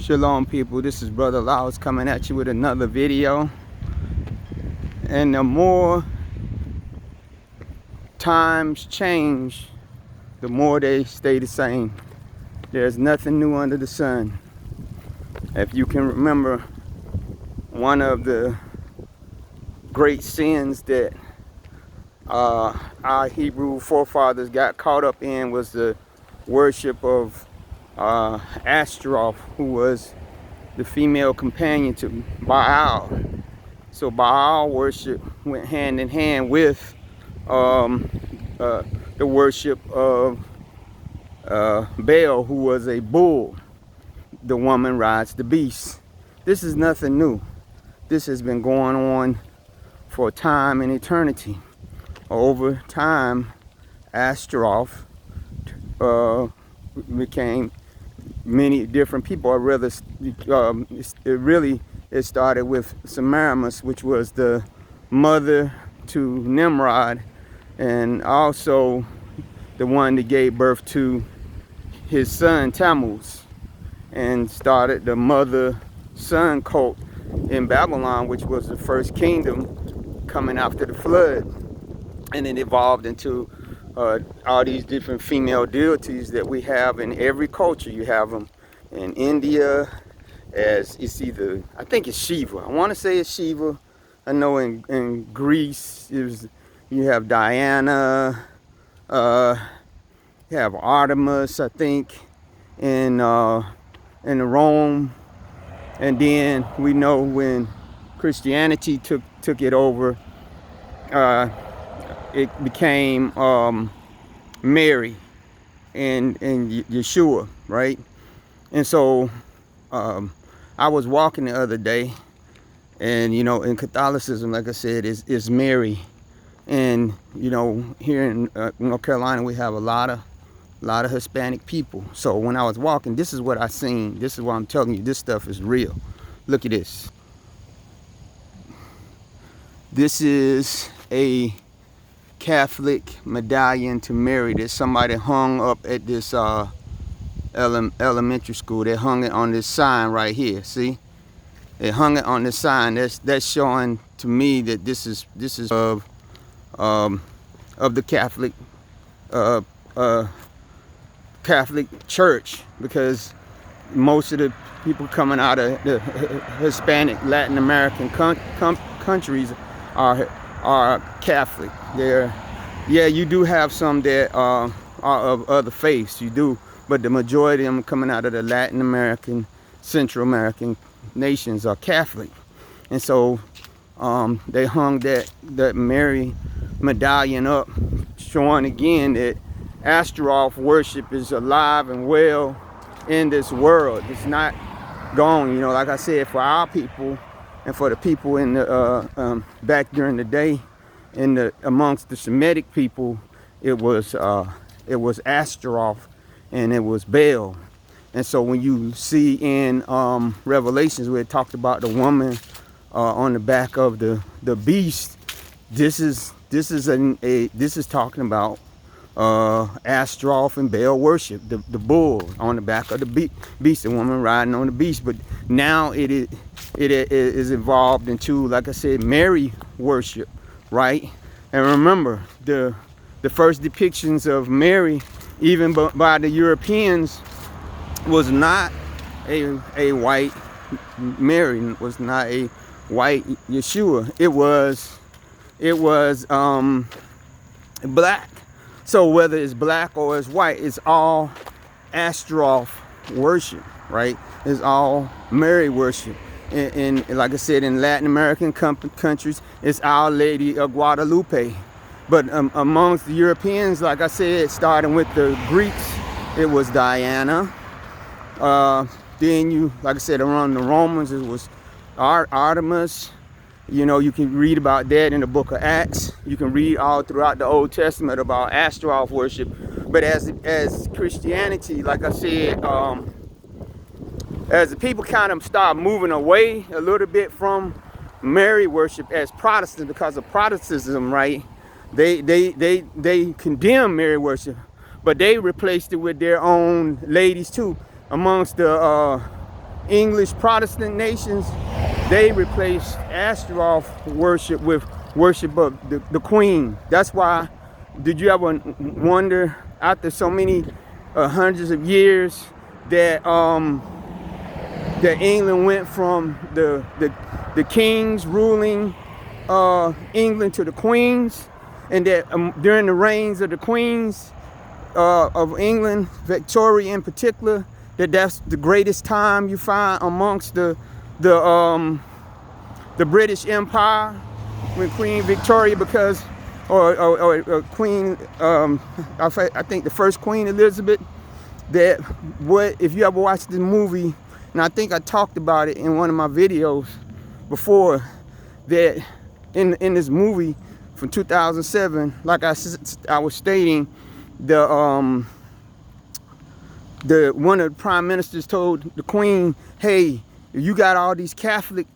Shalom people, this is Brother Laos coming at you with another video. And the more times change, the more they stay the same. There's nothing new under the sun. If you can remember, one of the great sins that our Hebrew forefathers got caught up in was the worship of Ashtaroth, who was the female companion to Baal. So Baal worship went hand in hand with the worship of Baal, who was a bull. The woman rides the beast. This is nothing new. This has been going on for time and eternity. Over time, Ashtaroth became many different people, or rather, it started with Semiramis, which was the mother to Nimrod, and also the one that gave birth to his son Tammuz, and started the mother-son cult in Babylon, which was the first kingdom coming after the flood, and it evolved into all these different female deities that we have in every culture. You have them in India as it's either, I think it's Shiva. I want to say it's Shiva. I know in Greece you have Diana. You have Artemis, I think, in Rome. And then we know when Christianity took it over, it became Mary and Yeshua, right? And so I was walking the other day, and in Catholicism, like I said, is Mary. And here in North Carolina, we have a lot of Hispanic people. So when I was walking, this is what I seen. This is what I'm telling you. This stuff is real. Look at this. This is a Catholic medallion to Mary that somebody hung up at this elementary school. They hung it on this sign right here. See, they hung it on this sign. That's showing to me that this is of the Catholic Church, because most of the people coming out of the Hispanic, Latin American countries are Catholic. Yeah, you do have some that are of other faiths, you do, but the majority of them coming out of the Latin American, Central American nations are Catholic. And so they hung that Mary medallion up, showing again that Ashtaroth worship is alive and well in this world. It's not gone. Like I said, for our people and for the people in the back during the day, amongst the Semitic people, it was Ashtaroth and it was Baal. And so when you see in Revelations where it talked about the woman on the back of the beast, this is talking about Ashtaroth and Baal worship, the bull on the back of the beast, the woman riding on the beast. But now it is evolved into, like I said, Mary worship, right? And remember, the first depictions of Mary, even by the Europeans, was not a white Mary, was not a white Yeshua. It was black. So whether it's black or it's white, it's all Ashtaroth worship, right? It's all Mary worship. And like I said, in Latin American countries, it's Our Lady of Guadalupe. But amongst the Europeans, like I said, starting with the Greeks, it was Diana. Then like I said, around the Romans, it was Artemis. You can read about that in the book of Acts. You can read all throughout the Old Testament about Ashtaroth worship. But as Christianity, like I said, as the people kind of start moving away a little bit from Mary worship as Protestants, because of Protestantism, right? They condemn Mary worship, but they replaced it with their own ladies too. Amongst the English Protestant nations, they replaced Ashtaroth worship with worship of the Queen. That's why, did you ever wonder, after so many hundreds of years, that that England went from the kings ruling England to the queens, and that during the reigns of the queens of England, Victoria in particular, that's the greatest time you find amongst the British Empire, when Queen Victoria, because or Queen I think the first Queen Elizabeth, that what if you ever watched the movie, and I think I talked about it in one of my videos before, that in this movie from 2007, like I was stating, the one of the prime ministers told the Queen, hey, you got all these Catholic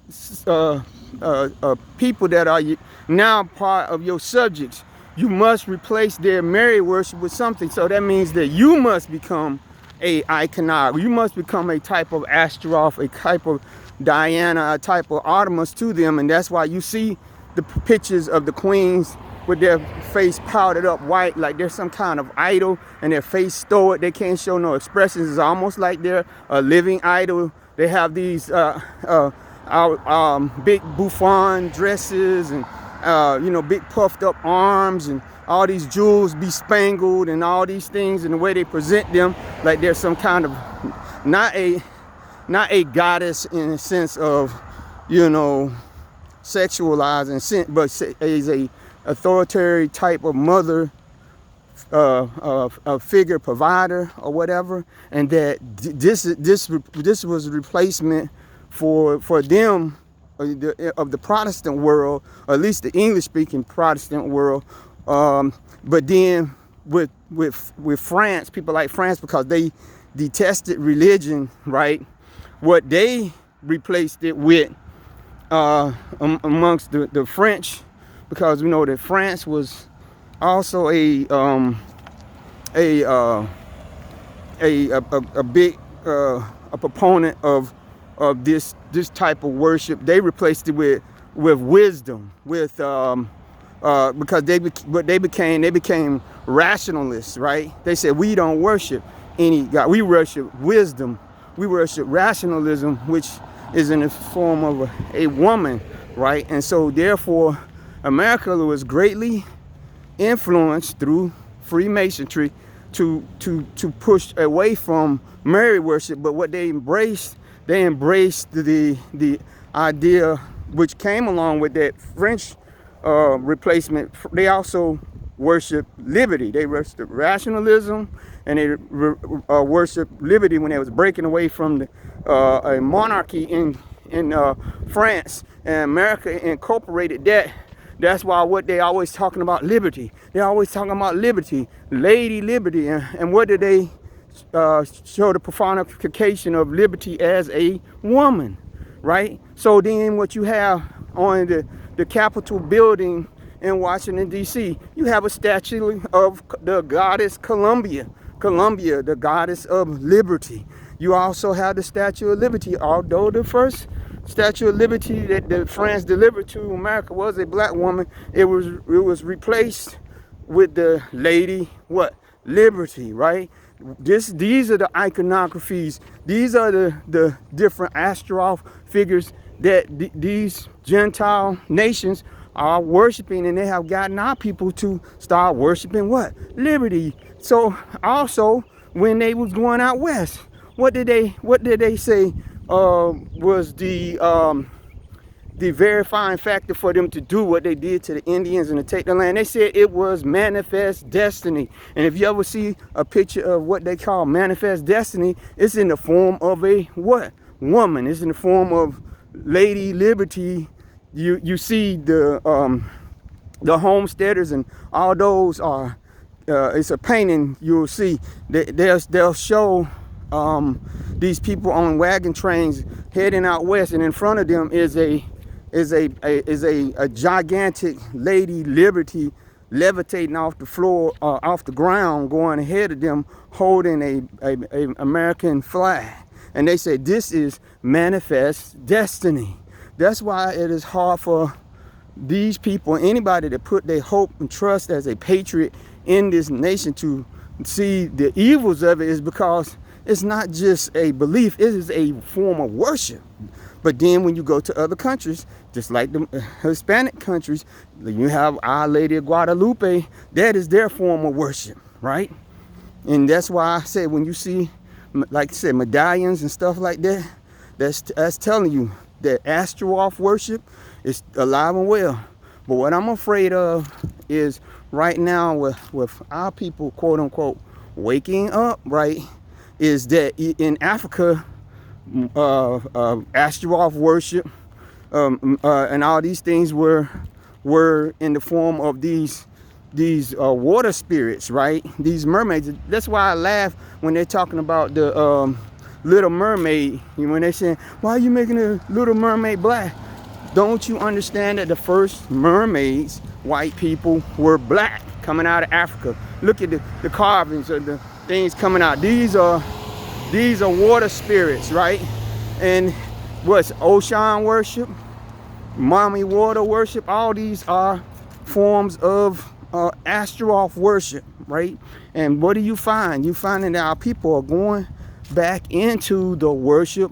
people that are now part of your subjects. You must replace their Mary worship with something. So that means that you must become a iconography. You must become a type of Ashtaroth, a type of Diana, a type of Artemis to them. And that's why you see the pictures of the queens with their face powdered up white, like they're some kind of idol, and their face stoic. They can't show no expressions. It's almost like they're a living idol. They have these big bouffant dresses, and you know, big puffed up arms, and all these jewels bespangled, and all these things, and the way they present them, like they're some kind of not a goddess in a sense of, you know, sexualizing, but as a authoritarian type of mother, a figure provider or whatever. And that this was a replacement for them of the Protestant world, or at least the English speaking Protestant world. But then with France, people like France, because they detested religion, right? What they replaced it with amongst the French, because we know that France was also a big proponent of this type of worship. They replaced it with wisdom, with because they became rationalists, right? They said, we don't worship any God, we worship wisdom, we worship rationalism, which is in the form of a woman, right? And so therefore America was greatly influenced through Freemasonry to push away from Mary worship. But what they embraced the idea which came along with that French replacement. They also worship liberty. They worship rationalism, and they worship liberty when they was breaking away from a monarchy in France, and America incorporated that. That's why what they always talking about liberty. They're always talking about liberty, Lady Liberty. And what did they show? The personification of liberty as a woman, right? So then what you have on the Capitol building in Washington, D.C., you have a statue of the goddess Columbia, the goddess of liberty. You also have the Statue of Liberty, although the first Statue of Liberty that France delivered to America was a black woman. It was replaced with the Lady Liberty, right? These are the iconographies. These are the different Ashtaroth figures that these Gentile nations are worshiping, and they have gotten our people to start worshiping liberty. So also when they was going out west, what did they say was the verifying factor for them to do what they did to the Indians and to take the land? They said it was manifest destiny. And if you ever see a picture of what they call manifest destiny, it's in the form of a woman. It's in the form of Lady Liberty. You see the homesteaders and all those are. It's a painting. You'll see they'll show these people on wagon trains heading out west, and in front of them is a gigantic Lady Liberty levitating off the floor, off the ground, going ahead of them, holding a American flag. And they say this is manifest destiny. That's why it is hard for these people, anybody that put their hope and trust as a patriot in this nation, to see the evils of it, is because it's not just a belief, it is a form of worship. But then when you go to other countries, just like the Hispanic countries, you have Our Lady of Guadalupe. That is their form of worship, right? And that's why I say, when you see, like I said, medallions and stuff like that, that's telling you that Ashtaroth worship is alive and well. But what I'm afraid of is right now with our people, quote unquote, waking up, right, is that in Africa, Ashtaroth worship and all these things were in the form of these water spirits, right? These mermaids. That's why I laugh when they're talking about the Little Mermaid. When they say, "Why are you making the Little Mermaid black?" Don't you understand that the first mermaids, white people, were black, coming out of Africa? Look at the carvings of the things coming out. These are water spirits, right? And what's ocean worship, mommy water worship, all these are forms of Ashtaroth worship, right? And what do you find? You find that our people are going back into the worship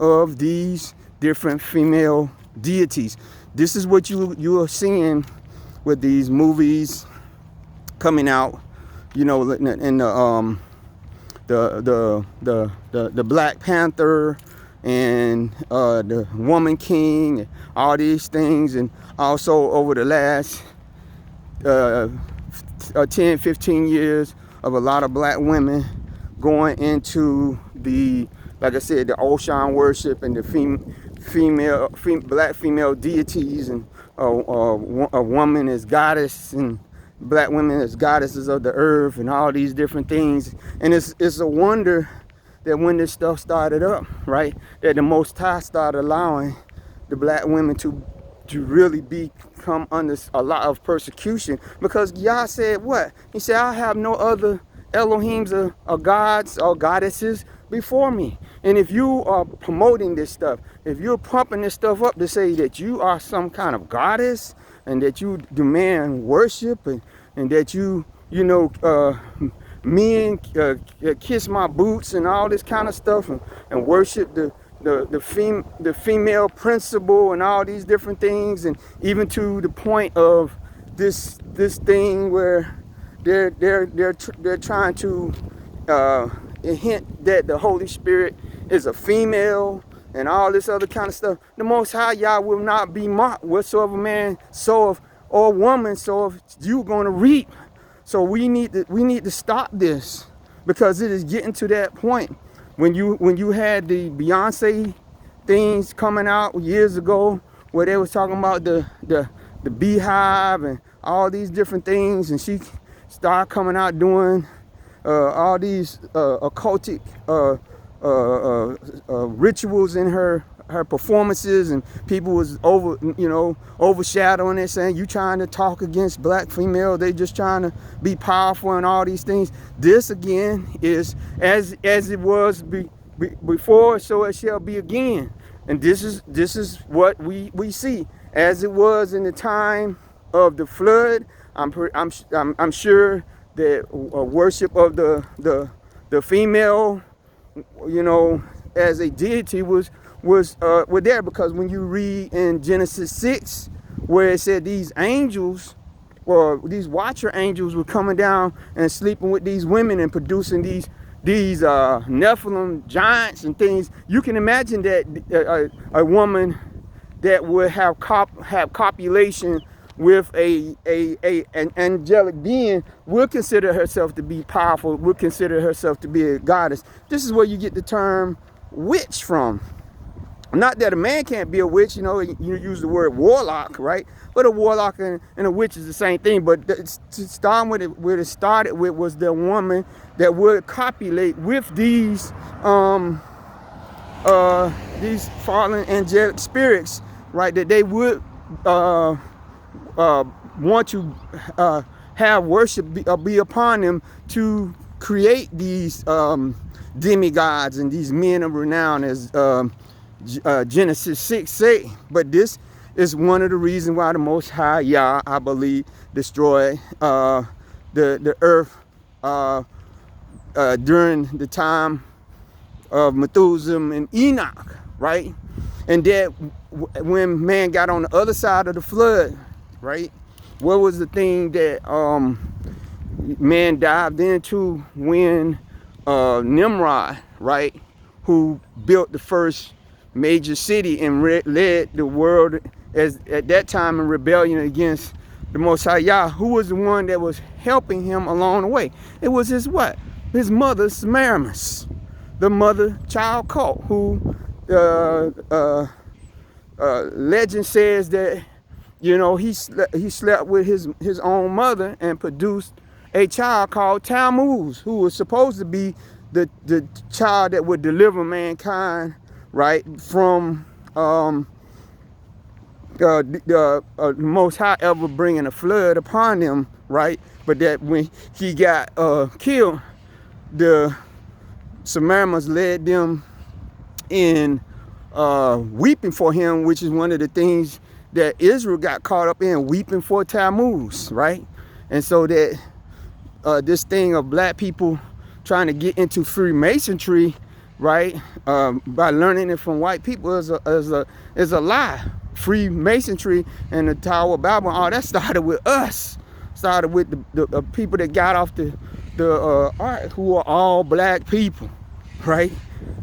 of these different female deities. This is what you are seeing with these movies coming out, you know, in the Black Panther and the Woman King, and all these things. And also over the last 10, 15 years of a lot of black women going into the, like I said, the ocean worship and the black female deities, and a woman as goddess and black women as goddesses of the earth and all these different things. And it's a wonder that when this stuff started up, right, that the Most High started allowing the black women to really become under a lot of persecution, because Yah said what? He said, "I have no other Elohims or gods or goddesses before me." And if you are promoting this stuff, if you're pumping this stuff up to say that you are some kind of goddess and that you demand worship and that men kiss my boots and all this kind of stuff and worship the female principle and all these different things, and even to the point of this thing where they're trying to hint that the Holy Spirit is a female and all this other kind of stuff. The Most High Yah will not be mocked. Whatsoever man soweth or woman soweth, you're going to reap. So we need to stop this, because it is getting to that point. When you had the Beyonce things coming out years ago, where they was talking about the beehive and all these different things, and she started coming out doing all these occultic rituals in her performances, and people was overshadowing it, saying, "You trying to talk against black female, they just trying to be powerful," and all these things. This again is as it was before, so it shall be again. And this is what we see, as it was in the time of the flood. I'm sure that worship of the female, as a deity was there, because when you read in Genesis 6, where it said these angels, or these watcher angels, were coming down and sleeping with these women and producing these Nephilim giants and things, you can imagine that a woman that would have copulation with an angelic being will consider herself to be powerful, will consider herself to be a goddess. This is where you get the term witch from. Not that a man can't be a witch, you use the word warlock, right? But a warlock and a witch is the same thing. But starting with it, where it started with, was the woman that would copulate with these fallen angelic spirits, right? That they would want to have worship be upon them, to create these demigods and these men of renown, as Genesis 6 say. But this is one of the reasons why the Most High Yah, I believe, destroyed the earth during the time of Methuselah and Enoch, right? And that when man got on the other side of the flood, right, what was the thing that man dived into when Nimrod, right, who built the first major city and led the world as at that time in rebellion against the Most High Yah, who was the one that was helping him along the way? It was his what? His mother, Semiramis, the mother-child cult, who legend says that, you know, he slept with his own mother and produced a child called Tammuz, who was supposed to be the child that would deliver mankind, right, from the Most High ever bringing a flood upon them, right? But that when he got killed, the Semiramis led them in weeping for him, which is one of the things that Israel got caught up in, weeping for Tammuz, right? And so that this thing of black people trying to get into Freemasonry, right, by learning it from white people is a lie. Freemasonry and the Tower of Babel, all that started with us. Started with the people that got off the ark, who are all black people, right?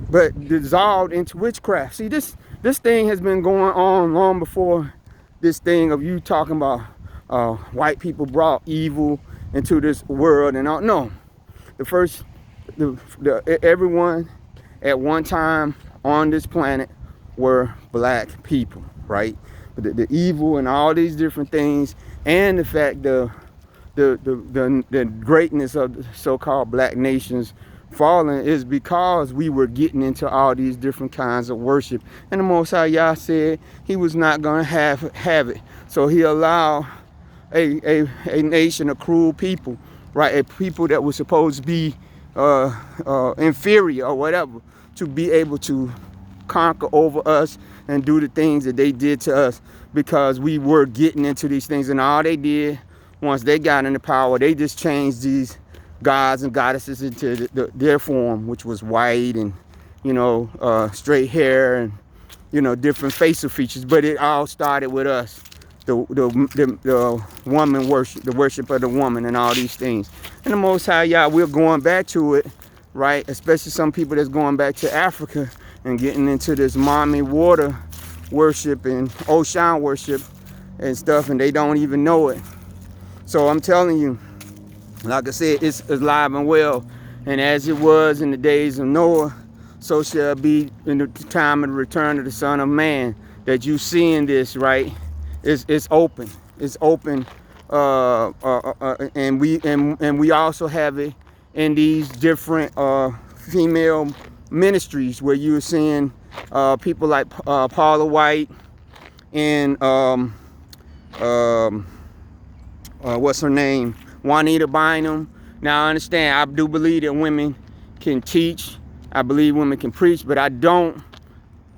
But dissolved into witchcraft. See, this thing has been going on long before this thing of you talking about white people brought evil into this world and all. No, everyone at one time on this planet were black people, right? But the evil and all these different things, and the fact the greatness of the so-called black nations falling is because we were getting into all these different kinds of worship. And the Most High Yah said he was not going to have it. So he allowed a nation of cruel people, right? A people that were supposed to be inferior or whatever, to be able to conquer over us and do the things that they did to us, because we were getting into these things. And all they did, once they got into power, they just changed these gods and goddesses into their form, which was white and, you know, straight hair and, you know, different facial features. But it all started with us, the woman worship, the worship of the woman and all these things. And the Most High Yah, we're going back to it, right? Especially some people that's going back to Africa and getting into this mommy water worship and ocean worship and stuff, and they don't even know it. So I'm telling you, like I said, it's alive and well. And as it was in the days of Noah, so shall it be in the time of the return of the Son of Man. That you seeing this, right? It's open. It's open. And we also have it in these different female ministries, where you're seeing people like Paula White and what's her name? Juanita Bynum. Now I understand, I do believe that women can teach, I believe women can preach, but I don't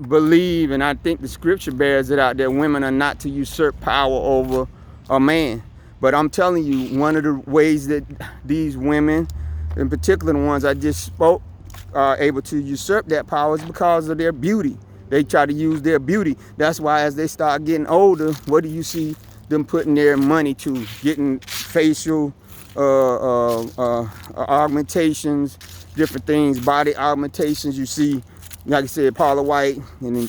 believe, and I think the scripture bears it out, that women are not to usurp power over a man. But I'm telling you, one of the ways that these women, in particular the ones I just spoke, are able to usurp that power is because of their beauty. They try to use their beauty. That's why as they start getting older, what do you see them putting their money to? Getting facial augmentations, different things, body augmentations. You see, like I said, Paula White and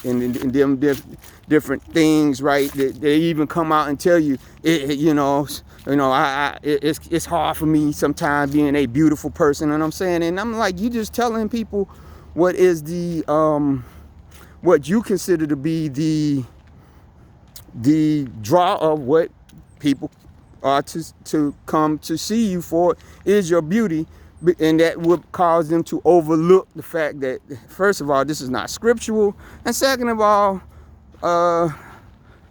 them different things, right? They even come out and tell you, it's hard for me sometimes being a beautiful person. And I'm saying, and I'm like, you just telling people what is the what you consider to be the draw of what people are to come to see you for is your beauty. And that would cause them to overlook the fact that, first of all, this is not scriptural, and second of all,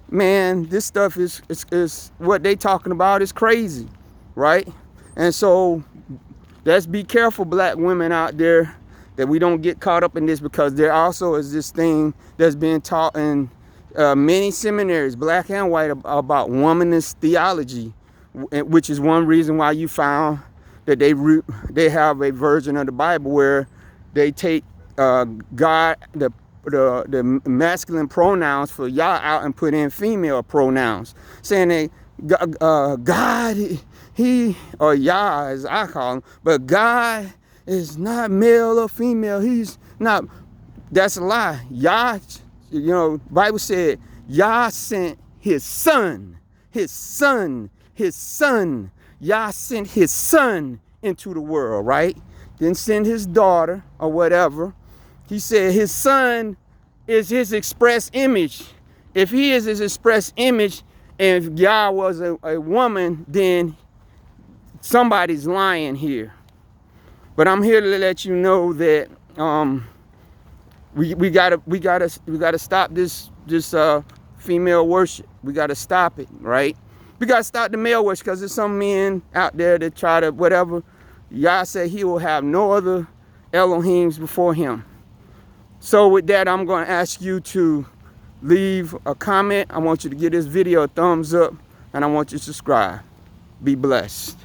man, this stuff is what they talking about is crazy, right? And so let's be careful, black women out there, that we don't get caught up in this, because there also is this thing that's being taught in many seminaries, black and white, about womanist theology, which is one reason why you found that they have a version of the Bible where they take God, the masculine pronouns for Yah out and put in female pronouns, saying that God, he, or Yah as I call him, but God is not male or female. He's not. That's a lie. Yah, you know, Bible said Yah sent his son, his son, his son. Yah sent his son into the world, right? Didn't send his daughter or whatever. He said his son is his express image. If he is his express image, and if Yah was a woman, then somebody's lying here. But I'm here to let you know that we gotta stop this female worship. We gotta stop it, right? We gotta stop the male worship, because there's some men out there that try to whatever. Yah said he will have no other Elohims before him. So with that, I'm going to ask you to leave a comment. I want you to give this video a thumbs up, and I want you to subscribe. Be blessed.